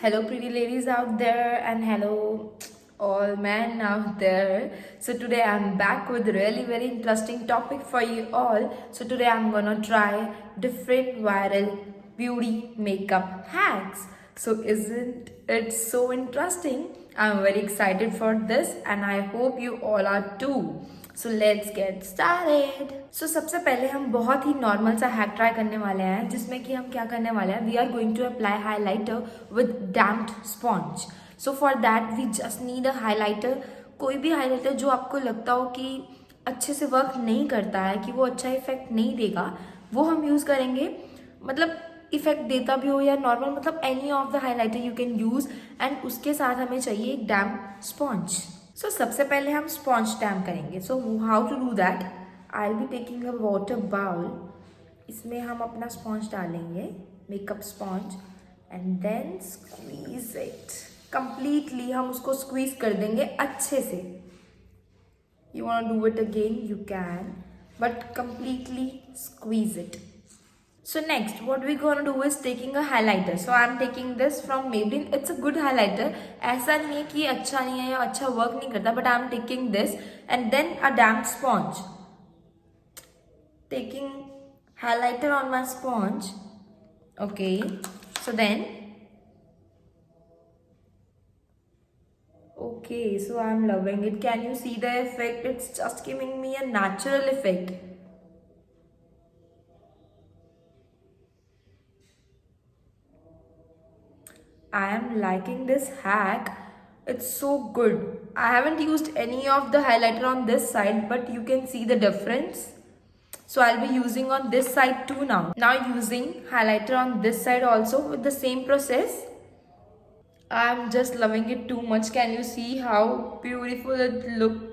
Hello, pretty ladies out there, and hello, all men out there. So, today I'm back with a really very interesting topic for you all. So, today I'm gonna try different viral beauty makeup hacks. So, isn't it so interesting? I'm very excited for this, and I hope you all are too. So let's get started. So सबसे पहले हम बहुत ही normal सा hack try करने वाले हैं, जिसमें कि हम क्या करने वाले हैं, we are going to apply highlighter with damped sponge. So for that we just need a highlighter. कोई भी हाईलाइटर जो आपको लगता हो कि अच्छे से वर्क नहीं करता है, कि वो अच्छा इफेक्ट नहीं देगा, वो हम यूज़ करेंगे। मतलब इफेक्ट देता भी हो या नॉर्मल, मतलब any of the highlighter you can use. And उसके साथ हमें चाहिए एक डैम्प स्पॉन्ज। सो सबसे पहले हम स्पॉन्ज टैम करेंगे। So how to do that, I will be taking a water bowl. इसमें हम अपना स्पॉन्ज डालेंगे, makeup sponge, and then squeeze it completely. हम उसको स्क्वीज कर देंगे अच्छे से। You want to do it again, you can, but completely squeeze it. So next, what we gonna do is taking a highlighter. So I'm taking this from Maybelline. It's a good highlighter. ऐसा नहीं है कि अच्छा नहीं है या अच्छा work नहीं करता, but I'm taking this and then a damp sponge. Taking highlighter on my sponge. Okay. So then, okay. So I'm loving it. Can you see the effect? It's just giving me a natural effect. I am liking this hack. It's so good. I haven't used any of the highlighter on this side, but you can see the difference. So I'll be using on this side too now. Now using highlighter on this side also with the same process. I'm just loving it too much. Can you see how beautiful it looks?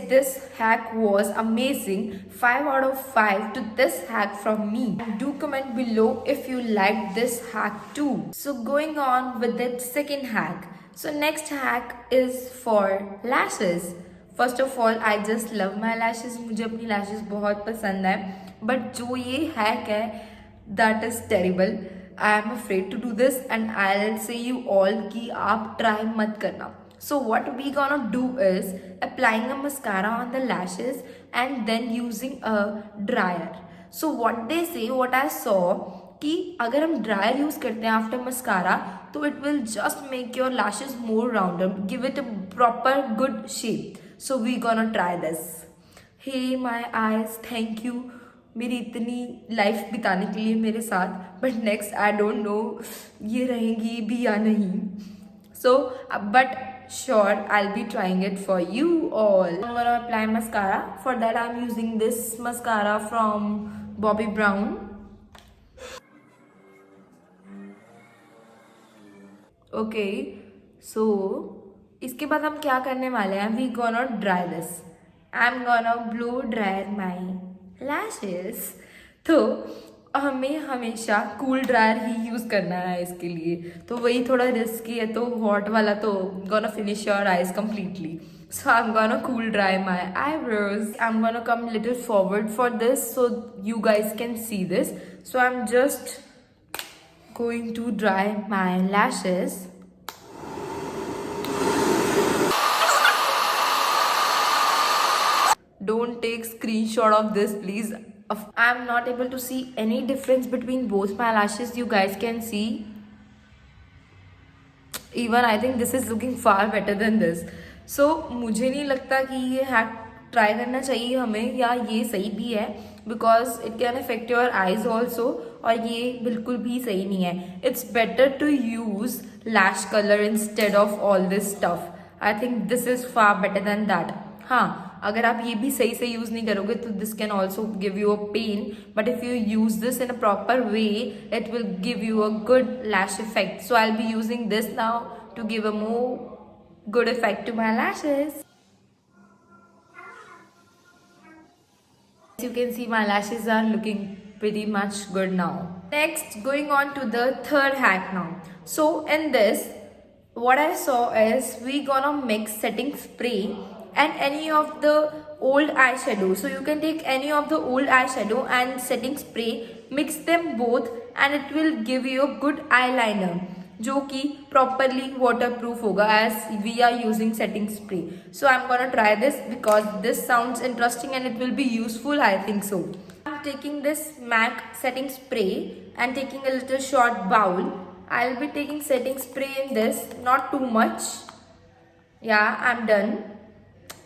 This hack was amazing. 5 out of 5 to this hack from me. And do comment below if you liked this hack too. So going on with the second hack. So next hack is for lashes. First of all, I just love my lashes. मुझे अपनी lashes बहुत पसंद है, but जो ये hack है, that is terrible. I am afraid to do this and I'll say you all कि आप try मत करना. So what we gonna do is applying a mascara on the lashes and then using a dryer. So what they say, what I saw, कि अगर हम dryer use करते हैं after mascara, तो it will just make your lashes more rounder, give it a proper good shape. So we gonna try this. Hey my eyes, thank you मेरी इतनी life बिताने के लिए मेरे साथ, but next I don't know ये रहेंगी भी या नहीं. So but sure, I'll be trying it for you all. I'm gonna apply mascara. For that I'm using this mascara from Bobbi Brown. Okay, so इसके बाद हम क्या करने वाले हैं, we gonna dry this. I'm gonna blow dry my lashes. तो हमें हमेशा कूल ड्रायर ही यूज़ करना है इसके लिए, तो वही थोड़ा रिस्की है, तो हॉट वाला तो gonna finish your eyes completely. So I'm gonna cool dry my eyebrows. I'm gonna come little forward for this so you guys can see this. So I'm just going to dry my lashes. Don't take screenshot of this please. I'm not able to see any difference between both my lashes. You guys can see, even I think this is looking far better than this. So मुझे नहीं लगता कि ये hack try करना चाहिए हमें, या ये सही भी है, because it can affect your eyes also, और ये बिल्कुल भी सही नहीं है. It's better to use lash colour instead of all this stuff. I think this is far better than that. हाँ, अगर आप ये भी सही से यूज नहीं करोगे तो this can also give you a pain, but if you use this in a proper way it will give you a good lash effect. So I will be using this now to give a more good effect to my lashes. As you can see, my lashes are looking pretty much good now. Next, going on to the third hack now. So in this, what I saw is we gonna mix setting spray and any of the old eyeshadow. So you can take any of the old eyeshadow and setting spray, mix them both and it will give you a good eyeliner जो कि properly waterproof होगा as we are using setting spray. So I'm gonna try this because this sounds interesting and it will be useful, I think so. I'm taking this MAC setting spray and taking a little short bowl. I'll be taking setting spray in this, not too much. Yeah, I'm done.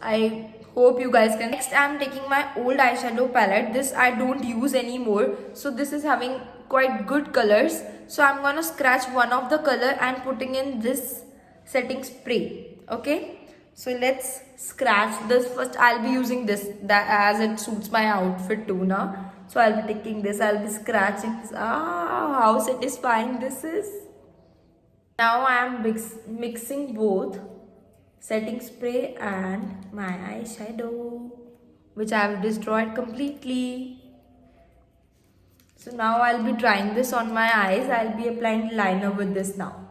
I hope you guys can. Next, I'm taking my old eyeshadow palette. This I don't use anymore. So this is having quite good colors. So I'm gonna scratch one of the color and putting in this setting spray. Okay. So let's scratch this first. I'll be using this that as it suits my outfit too now. So I'll be taking this. I'll be scratching this. Ah, how satisfying this is. Now I am mixing both setting spray and my eyeshadow, which I have destroyed completely. So now I'll be trying this on my eyes. I'll be applying liner with this now.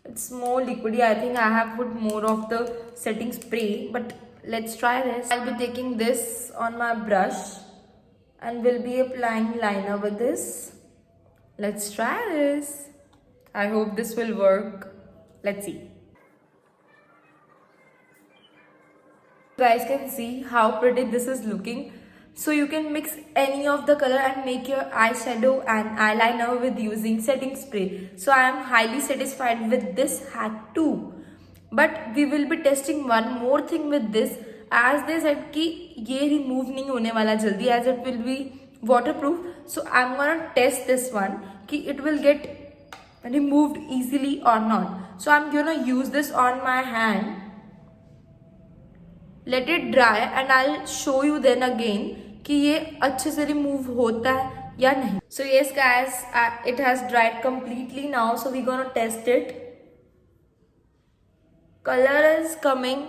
It's more liquidy. I think I have put more of the setting spray, but let's try this. I'll be taking this on my brush and will be applying liner with this. Let's try this. I hope this will work. Let's see. You guys can see how pretty this is looking. So you can mix any of the color and make your eyeshadow and eyeliner with using setting spray. So I am highly satisfied with this hack too. But we will be testing one more thing with this, as they said कि ये remove नहीं होने वाला जल्दी, as it will be waterproof. So I'm gonna test this one कि it will get removed easily or not. So I'm gonna use this on my hand. Let it dry and I'll show you then again कि ये अच्छे से remove होता है या नहीं. So yes guys, it has dried completely now. So we're gonna test it. Color is coming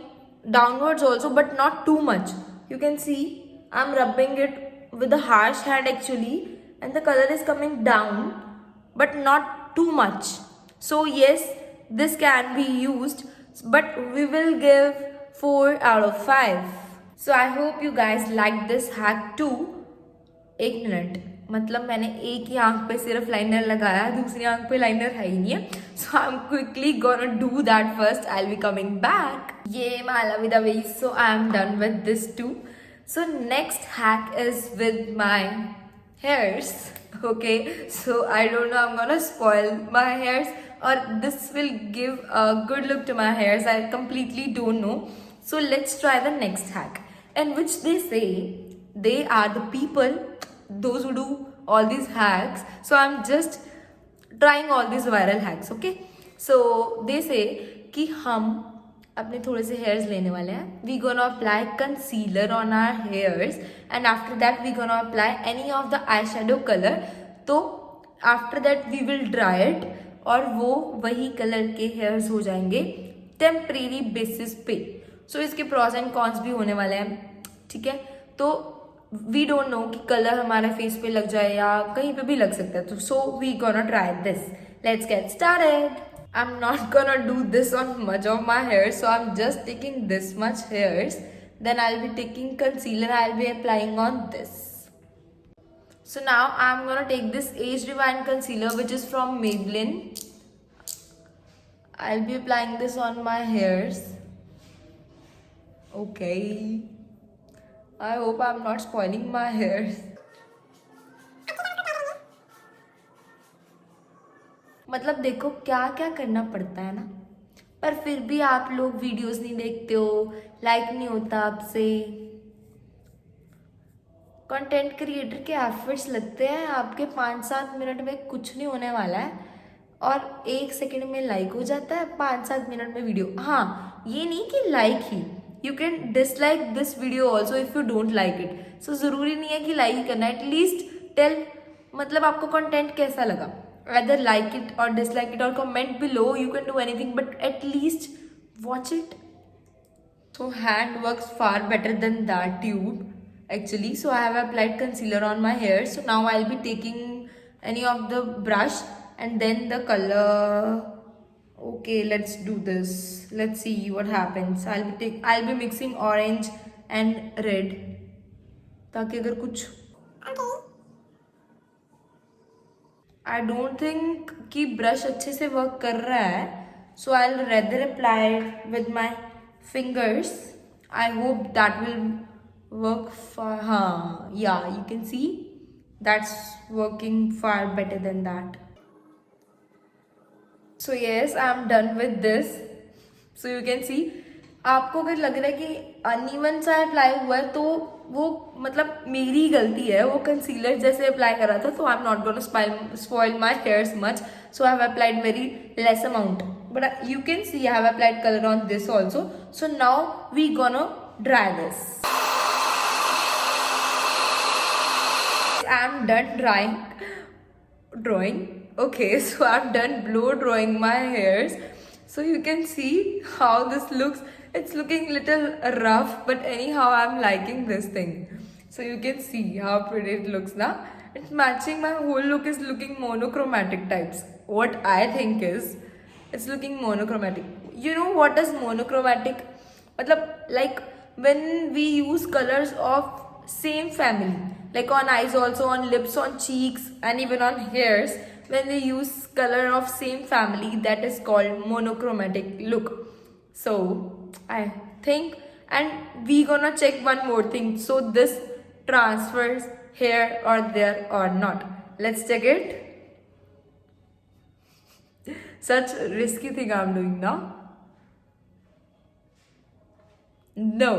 downwards also, but not too much. You can see I'm rubbing it with a harsh hand actually, and the color is coming down, but not too much. So yes, this can be used, but we will give 4 out of 5. So I hope you guys liked this hack too. एक minute, मतलब मैंने एक ही आंख पे सिर्फ liner लगाया, दूसरी आंख पे लाइनर है ही नहीं है. So I'm quickly gonna do that first. I'll be coming back. Yeah, my lovey doveys. So I'm done with this too. So next hack is with my hairs. Okay, so I don't know, I'm gonna spoil my hairs or this will give a good look to my hairs. I completely don't know. So let's try the next hack, in which they say they are the people, those who do all these hacks. So I'm just trying all these viral hacks. Okay, so they say कि हम अपने थोड़े से hairs लेने वाले हैं. We gonna apply concealer on our hairs and after that we gonna apply any of the eyeshadow color. तो after that we will dry it और वो वही कलर के hairs हो जाएंगे temporary basis पे. So इसके pros and cons भी होने वाले हैं. ठीक है, तो वी डोंट नो कि कलर हमारे फेस पे लग जाए या कहीं पे भी लग सकता है. तो so we gonna try this. Let's get started. I am not gonna do this on much of my hair, so I am just taking this much hairs. Then I will be taking concealer. I will be applying on this. So now I'm gonna take this Age Rewind concealer which is from Maybelline. I'll be applying this on my hairs. Okay. I hope I'm not spoiling my hairs. मतलब देखो क्या क्या करना पड़ता है ना, पर फिर भी आप लोग वीडियोस नहीं देखते हो, लाइक नहीं होता आपसे. कंटेंट क्रिएटर के एफर्ट्स लगते हैं, आपके 5-7 मिनट में कुछ नहीं होने वाला है और 1 सेकंड में लाइक हो जाता है, 5-7 मिनट में वीडियो. हाँ, ये नहीं कि लाइक ही, you can dislike this video also if you don't like it. So ज़रूरी नहीं है कि लाइक ही करना है. एटलीस्ट टेल, मतलब आपको कंटेंट कैसा लगा, either like it or dislike it or comment below. You can do anything, but at least watch it. So hand works far better than that tube actually. So I have applied concealer on my hair. So now I'll be taking any of the brush and then the color. Okay, let's do this. Let's see what happens. I'll be mixing orange and red ताकि अगर कुछ I don't think कि brush अच्छे से work कर रहा है, so I will rather apply with my fingers. I hope that will work far. हाँ, yeah, you can see that's working far better than that. So yes, I'm done with this. So you can see, आपको अगर लग रहा है कि uneven सा apply हुआ है तो वो मतलब मेरी गलती है, वो कंसीलर जैसे अप्लाई कर रहा था, तो I am not gonna spoil my hairs much, so I have applied very less amount, but you can see I have applied colour on this also. So now we gonna dry this. I'm done drawing. Okay, so I'm done blow drawing my hairs. So you can see how this looks. It's looking little rough, but anyhow I'm liking this thing. So you can see how pretty it looks now. It's matching. My whole look is looking monochromatic types. What I think is it's looking monochromatic. You know what is monochromatic? Matlab, like when we use colors of same family, like on eyes also, on lips, on cheeks, and even on hairs, when they use color of same family, that is called monochromatic look. So I think, and we gonna check one more thing, so this transfers here or there or not. Let's check it. Such risky thing I'm doing now. No,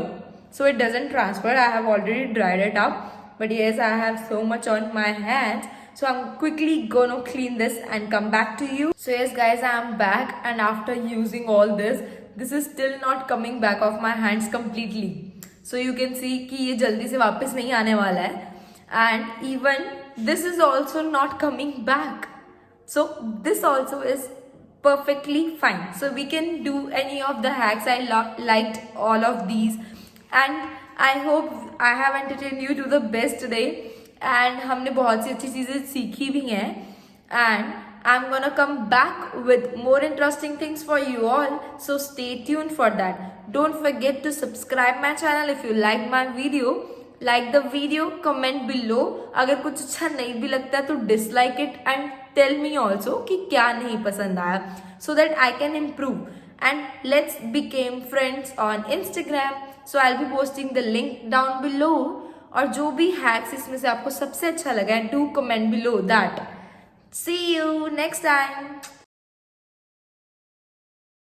so it doesn't transfer. I have already dried it up, but yes, I have so much on my hands, so I'm quickly gonna clean this and come back to you. So yes guys, I am back, and after using all this is still not coming back off my hands completely. So you can see कि ये जल्दी से वापस नहीं आने वाला है, and even this is also not coming back. So this also is perfectly fine. So we can do any of the hacks. I liked all of these, and I hope I have entertained you to the best today. And हमने बहुत सी अच्छी चीज़ें सीखी भी हैं, and I'm gonna come back with more interesting things for you all. So stay tuned for that. Don't forget to subscribe my channel if you like my video. Like the video, comment below. अगर कुछ अच्छा नहीं भी लगता है तो dislike it and tell me also कि क्या नहीं पसंद आया, so that I can improve. And let's become friends on Instagram. So I'll be posting the link down below. और जो भी hacks इसमें से आपको सबसे अच्छा लगा है, do comment below that. See you next time.